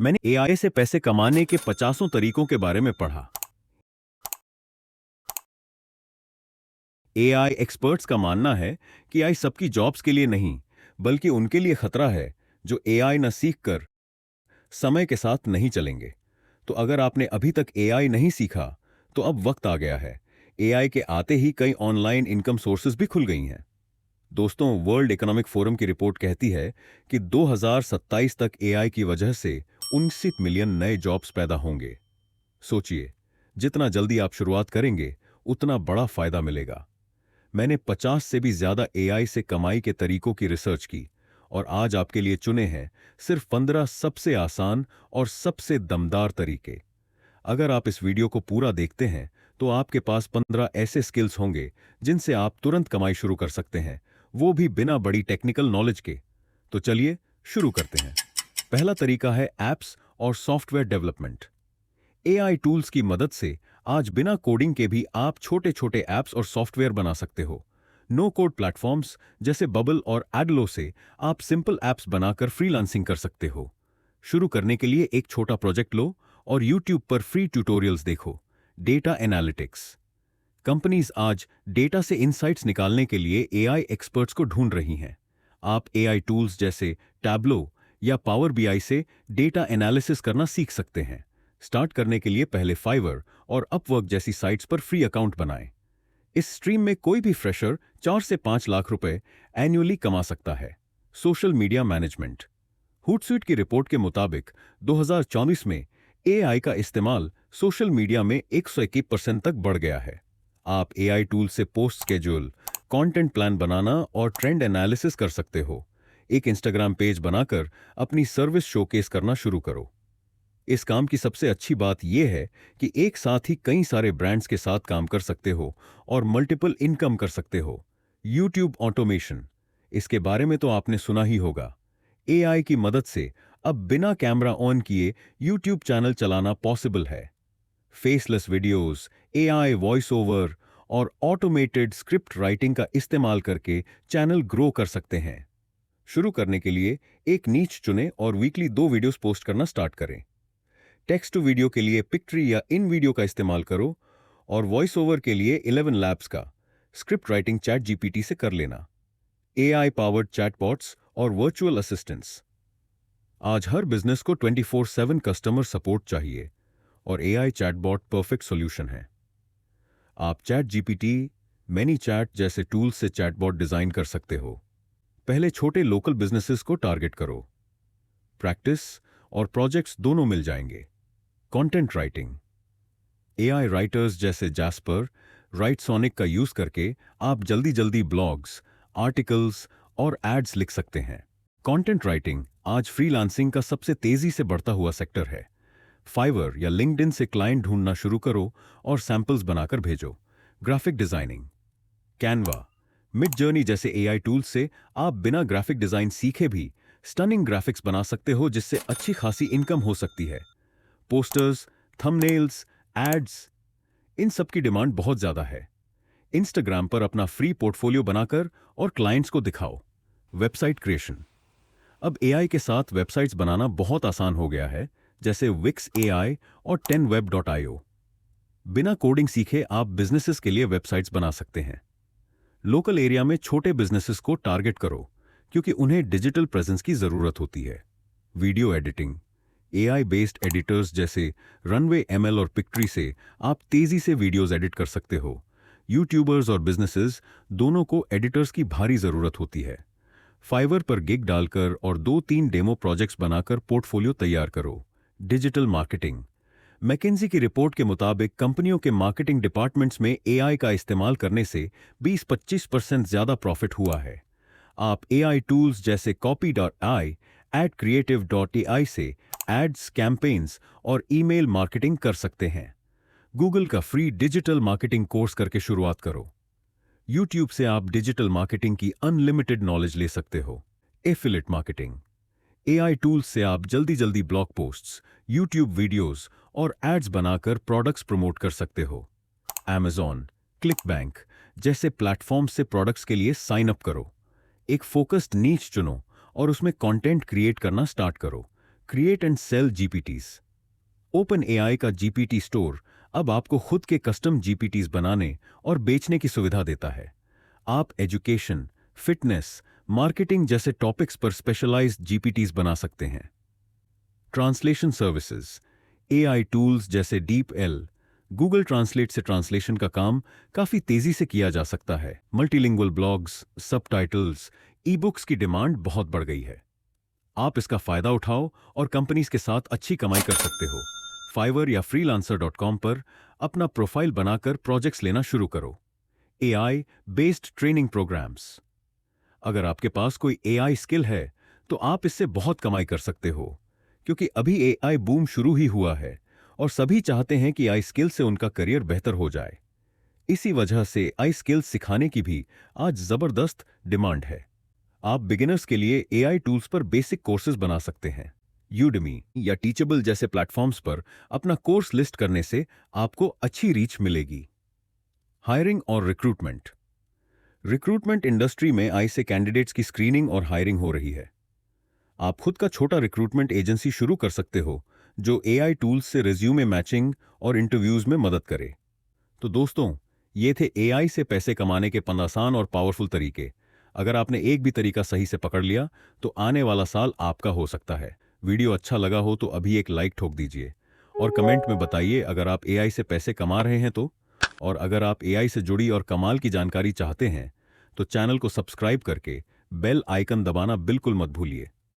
मैंने एआई से पैसे कमाने के 50 तरीकों के बारे में पढ़ा। एआई एक्सपर्ट्स का मानना है कि एआई सबकी जॉब्स के लिए नहीं, बल्कि उनके लिए खतरा है जो एआई न सीख कर समय के साथ नहीं चलेंगे। तो अगर आपने अभी तक एआई नहीं सीखा, तो अब वक्त आ गया है। एआई के आते ही कई ऑनलाइन इनकम सोर्सेज भी खुल गई हैं। दोस्तों, वर्ल्ड इकोनॉमिक फोरम की रिपोर्ट कहती है कि 2027 तक एआई की वजह से 29 मिलियन नए जॉब्स पैदा होंगे। सोचिए, जितना जल्दी आप शुरुआत करेंगे, उतना बड़ा फायदा मिलेगा। मैंने 50 से भी ज्यादा एआई से कमाई के तरीकों की रिसर्च की और आज आपके लिए चुने हैं सिर्फ 15 सबसे आसान और सबसे दमदार तरीके। अगर आप इस वीडियो को पूरा देखते हैं, तो आपके पास 15 ऐसे स्किल्स होंगे जिनसे आप तुरंत कमाई शुरू कर सकते हैं, वो भी बिना बड़ी टेक्निकल नॉलेज के। तो चलिए शुरू करते हैं। पहला तरीका है एप्स और सॉफ्टवेयर डेवलपमेंट। एआई टूल्स की मदद से आज बिना कोडिंग के भी आप छोटे छोटे ऐप्स और सॉफ्टवेयर बना सकते हो। नो कोड प्लेटफॉर्म्स जैसे बबल और एडलो से आप सिंपल ऐप्स बनाकर फ्रीलांसिंग कर सकते हो। शुरू करने के लिए एक छोटा प्रोजेक्ट लो और यूट्यूब पर फ्री ट्यूटोरियल्स देखो। Data analytics. कंपनीज आज डेटा से इंसाइट्स निकालने के लिए एआई एक्सपर्ट्स को ढूंढ रही हैं। आप एआई टूल्स जैसे टैब्लो या पावर बीआई से डेटा एनालिसिस करना सीख सकते हैं। स्टार्ट करने के लिए पहले फाइवर और अपवर्क जैसी साइट्स पर फ्री अकाउंट बनाएं। इस स्ट्रीम में कोई भी फ्रेशर 4 से 5 लाख रुपए एनुअली कमा सकता है। Social media management. हूटसुइट की रिपोर्ट के मुताबिक 2024 में एआई का इस्तेमाल सोशल मीडिया में 121% तक बढ़ गया है। आप एआई टूल से पोस्ट स्केड्यूल, कंटेंट प्लान बनाना और ट्रेंड एनालिसिस कर सकते हो। एक इंस्टाग्राम पेज बनाकर अपनी सर्विस शोकेस करना शुरू करो। इस काम की सबसे अच्छी बात यह है कि एक साथ ही कई सारे ब्रांड्स के साथ काम कर सकते हो और मल्टीपल इनकम कर सकते हो। YouTube automation. इसके बारे में तो आपने सुना ही होगा। एआई की मदद से अब बिना कैमरा ऑन किए यूट्यूब चैनल चलाना पॉसिबल है। Faceless videos, AI voice over और ऑटोमेटेड स्क्रिप्ट राइटिंग का इस्तेमाल करके चैनल ग्रो कर सकते हैं। शुरू करने के लिए एक नीच चुनें और वीकली 2 वीडियोस पोस्ट करना स्टार्ट करें। टेक्स्ट टू वीडियो के लिए पिक्ट्री या इन वीडियो का इस्तेमाल करो और वॉइस ओवर के लिए 11 लैब्स का स्क्रिप्ट राइटिंग चैट जीपीटी से कर लेना। एआई पावर्ड चैटबॉट्स और वर्चुअल असिस्टेंट्स। आज हर बिजनेस को 24/7 कस्टमर सपोर्ट चाहिए और एआई चैटबॉट परफेक्ट सॉल्यूशन है। आप चैट जीपीटी, मैनी चैट जैसे टूल्स से चैटबॉट डिजाइन कर सकते हो। पहले छोटे लोकल बिजनेसेस को टारगेट करो। प्रैक्टिस और प्रोजेक्ट्स दोनों मिल जाएंगे। Content writing. एआई राइटर्स जैसे जैस्पर, राइटसोनिक का यूज करके आप जल्दी जल्दी ब्लॉग्स, आर्टिकल्स और एड्स लिख सकते हैं। कंटेंट राइटिंग आज फ्रीलांसिंग का सबसे तेजी से बढ़ता हुआ सेक्टर है। फाइवर या लिंक्डइन से क्लाइंट ढूंढना शुरू करो और सैंपल्स बनाकर भेजो। Graphic designing. Canva, mid journey जैसे एआई टूल्स से आप बिना ग्राफिक डिजाइन सीखे भी स्टनिंग ग्राफिक्स बना सकते हो, जिससे अच्छी खासी इनकम हो सकती है। पोस्टर्स, थंबनेल्स, एड्स, इन सब की डिमांड बहुत ज्यादा है। इंस्टाग्राम पर अपना फ्री पोर्टफोलियो बनाकर और क्लाइंट्स को दिखाओ। Website creation. अब एआई के साथ वेबसाइट्स बनाना बहुत आसान हो गया है, जैसे विक्स एआई और 10web.io। बिना कोडिंग सीखे आप बिजनेसेस के लिए वेबसाइट्स बना सकते हैं। लोकल एरिया में छोटे बिजनेसेस को टारगेट करो, क्योंकि उन्हें डिजिटल प्रेजेंस की जरूरत होती है। Video editing. AI based editors जैसे रनवे एमएल और पिक्ट्री से आप तेजी से वीडियोस एडिट कर सकते हो। यूट्यूबर्स और बिजनेसेस दोनों को एडिटर्स की भारी जरूरत होती है। फाइवर पर गिग डालकर और 2-3 डेमो प्रोजेक्ट्स बनाकर पोर्टफोलियो तैयार करो। Digital marketing. मैकिन्जी की रिपोर्ट के मुताबिक कंपनियों के मार्केटिंग डिपार्टमेंट्स में एआई का इस्तेमाल करने से 20-25% ज्यादा प्रॉफिट हुआ है। आप एआई टूल्स जैसे copy.ai, adcreative.ai से एड्स, कैंपेन्स और ईमेल मार्केटिंग कर सकते हैं। गूगल का फ्री डिजिटल मार्केटिंग कोर्स करके शुरुआत करो। यूट्यूब से आप डिजिटल मार्केटिंग की अनलिमिटेड नॉलेज ले सकते हो। Affiliate marketing. एआई टूल्स से आप जल्दी जल्दी ब्लॉग पोस्ट्स, यूट्यूब वीडियोस और एड्स बनाकर प्रोडक्ट्स प्रमोट कर सकते हो। Amazon, क्लिकबैंक जैसे प्लेटफॉर्म से प्रोडक्ट्स के लिए साइन अप करो। एक फोकस्ड नीच चुनो और उसमें कंटेंट क्रिएट करना स्टार्ट करो। Create and sell GPTs. OpenAI का जीपीटी स्टोर अब आपको खुद के कस्टम जीपीटीज बनाने और बेचने की सुविधा देता है। आप एजुकेशन, फिटनेस, मार्केटिंग जैसे टॉपिक्स पर स्पेशलाइज्ड जीपीटीज बना सकते हैं। ट्रांसलेशन सर्विसेज, एआई टूल्स जैसे डीप एल, गूगल ट्रांसलेट से ट्रांसलेशन का काम काफी तेजी से किया जा सकता है। Multilingual blogs, subtitles, e books की डिमांड बहुत बढ़ गई है। आप इसका फायदा उठाओ और कंपनीज के साथ अच्छी कमाई कर सकते हो। फाइवर या freelancer.com पर अपना प्रोफाइल बनाकर प्रोजेक्ट्स लेना शुरू करो। AI based training programmes. अगर आपके पास कोई एआई स्किल है तो आप इससे बहुत कमाई कर सकते हो, क्योंकि अभी एआई बूम शुरू ही हुआ है और सभी चाहते हैं कि आई स्किल से उनका करियर बेहतर हो जाए। इसी वजह से आई स्किल्स सिखाने की भी आज जबरदस्त डिमांड है। आप बिगिनर्स के लिए एआई टूल्स पर बेसिक कोर्सेज बना सकते हैं। यूडमी या टीचेबल जैसे प्लेटफॉर्म्स पर अपना कोर्स लिस्ट करने से आपको अच्छी रीच मिलेगी। हायरिंग और रिक्रूटमेंट। रिक्रूटमेंट इंडस्ट्री में आई से कैंडिडेट्स की स्क्रीनिंग और हायरिंग हो रही है। आप खुद का छोटा रिक्रूटमेंट एजेंसी शुरू कर सकते हो जो एआई टूल्स से रिज्यूमे मैचिंग और इंटरव्यूज में मदद करे। तो दोस्तों, ये थे एआई से पैसे कमाने के 15 आसान और पावरफुल तरीके। अगर आपने एक भी तरीका सही से पकड़ लिया तो आने वाला साल आपका हो सकता है। वीडियो अच्छा लगा हो तो अभी एक लाइक ठोक दीजिए और कमेंट में बताइए अगर आप एआई से पैसे कमा रहे हैं तो। और अगर आप एआई से जुड़ी और कमाल की जानकारी चाहते हैं तो चैनल को सब्सक्राइब करके बेल आइकन दबाना बिल्कुल मत भूलिए।